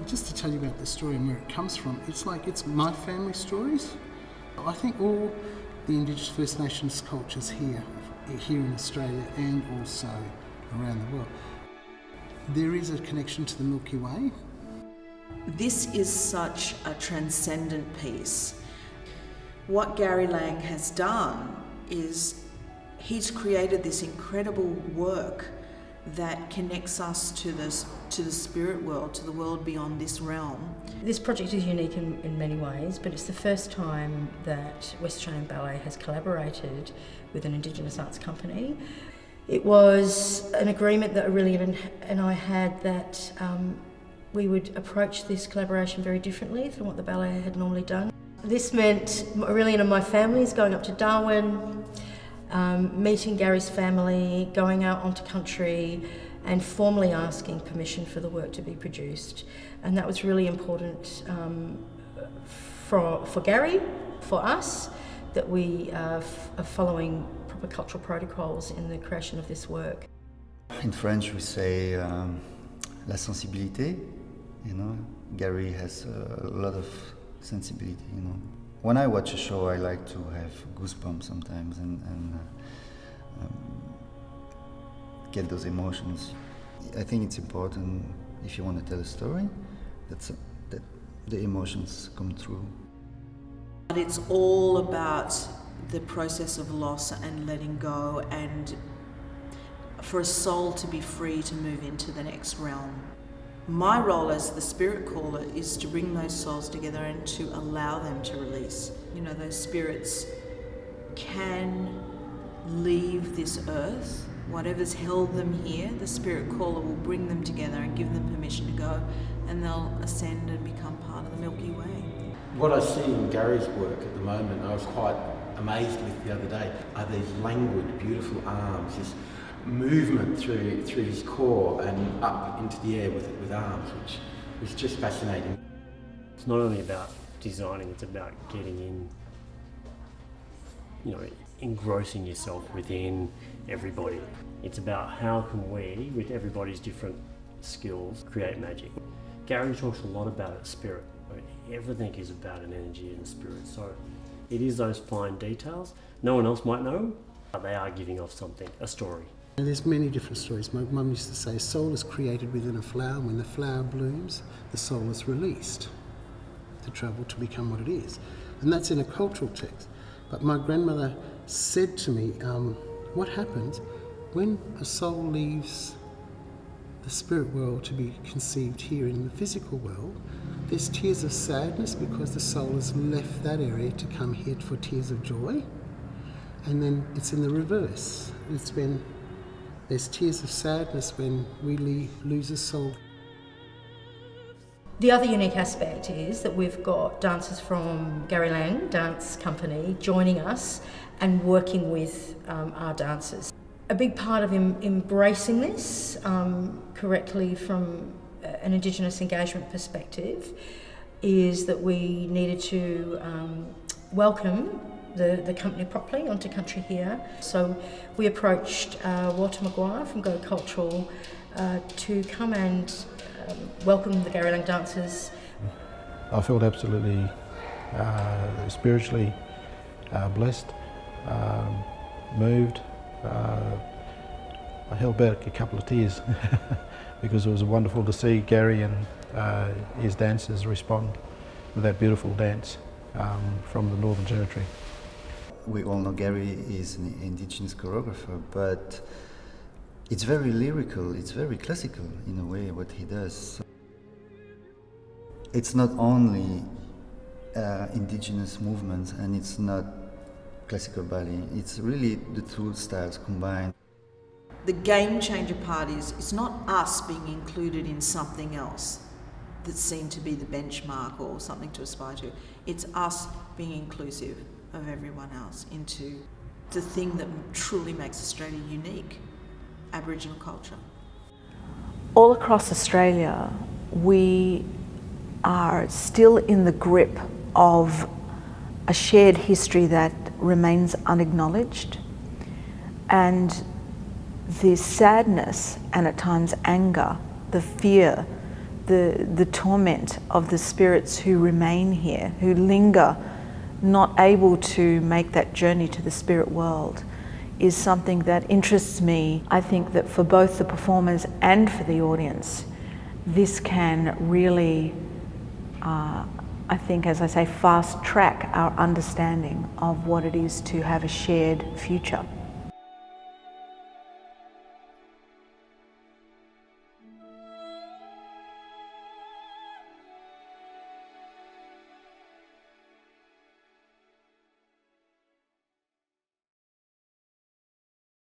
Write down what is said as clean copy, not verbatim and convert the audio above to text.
just to tell you about the story and where it comes from, it's my family stories. I think all the Indigenous First Nations cultures here in Australia and also around the world, there is a connection to the Milky Way. This is such a transcendent piece. What Gary Lang has done is he's created this incredible work that connects us to the spirit world, to the world beyond this realm. This project is unique in many ways, but it's the first time that West Australian Ballet has collaborated with an Indigenous arts company. It was an agreement that Aurelia and I had that we would approach this collaboration very differently from what the ballet had normally done. This meant Aurelia and my families going up to Darwin, meeting Gary's family, going out onto country and formally asking permission for the work to be produced. And that was really important for Gary, for us, that we are following proper cultural protocols in the creation of this work. In French we say la sensibilité, you know. Gary has a lot of sensibility, you know. When I watch a show, I like to have goosebumps sometimes and get those emotions. I think it's important, if you want to tell a story, that the emotions come through. And it's all about the process of loss and letting go, and for a soul to be free to move into the next realm. My role as the spirit caller is to bring those souls together and to allow them to release. You know, those spirits can leave this earth. Whatever's held them here, the spirit caller will bring them together and give them permission to go, and they'll ascend and become part of the Milky Way. What I see in Gary's work at the moment, I was quite amazed with the other day, are these languid, beautiful arms, this movement through his core and up into the air with arms, which was just fascinating. It's not only about designing, it's about getting in, you know, engrossing yourself within everybody. It's about how can we, with everybody's different skills, create magic. Gary talks a lot about spirit. Everything is about an energy and a spirit, so it is those fine details. No one else might know, but they are giving off something, a story. And there's many different stories. My mum used to say, soul is created within a flower, and when the flower blooms, the soul is released to travel to become what it is. And that's in a cultural text. But my grandmother said to me, what happens when a soul leaves the spirit world to be conceived here in the physical world? There's tears of sadness because the soul has left that area to come here for tears of joy. And then it's in the reverse. It's when there's tears of sadness when we lose a soul. The other unique aspect is that we've got dancers from Gary Lang Dance Company joining us and working with our dancers. A big part of embracing this correctly from an Indigenous engagement perspective is that we needed to welcome the company properly onto country here. So we approached Walter Maguire from Go Cultural to come and welcome the Gary Lang dancers. I felt absolutely spiritually blessed, moved. I held back a couple of tears because it was wonderful to see Gary and his dancers respond with that beautiful dance from the Northern Territory. We all know Gary is an Indigenous choreographer, but it's very lyrical, it's very classical in a way what he does. It's not only Indigenous movements and it's not classical ballet, it's really the two styles combined. The game changer part is it's not us being included in something else that's seen to be the benchmark or something to aspire to. It's us being inclusive of everyone else into the thing that truly makes Australia unique, Aboriginal culture. All across Australia, we are still in the grip of a shared history that remains unacknowledged, and the sadness and at times anger, the fear the torment of the spirits who remain here, who linger, not able to make that journey to the spirit world, is something that interests me. I think that for both the performers and for the audience, this can really, I think, as I say, fast track our understanding of what it is to have a shared future.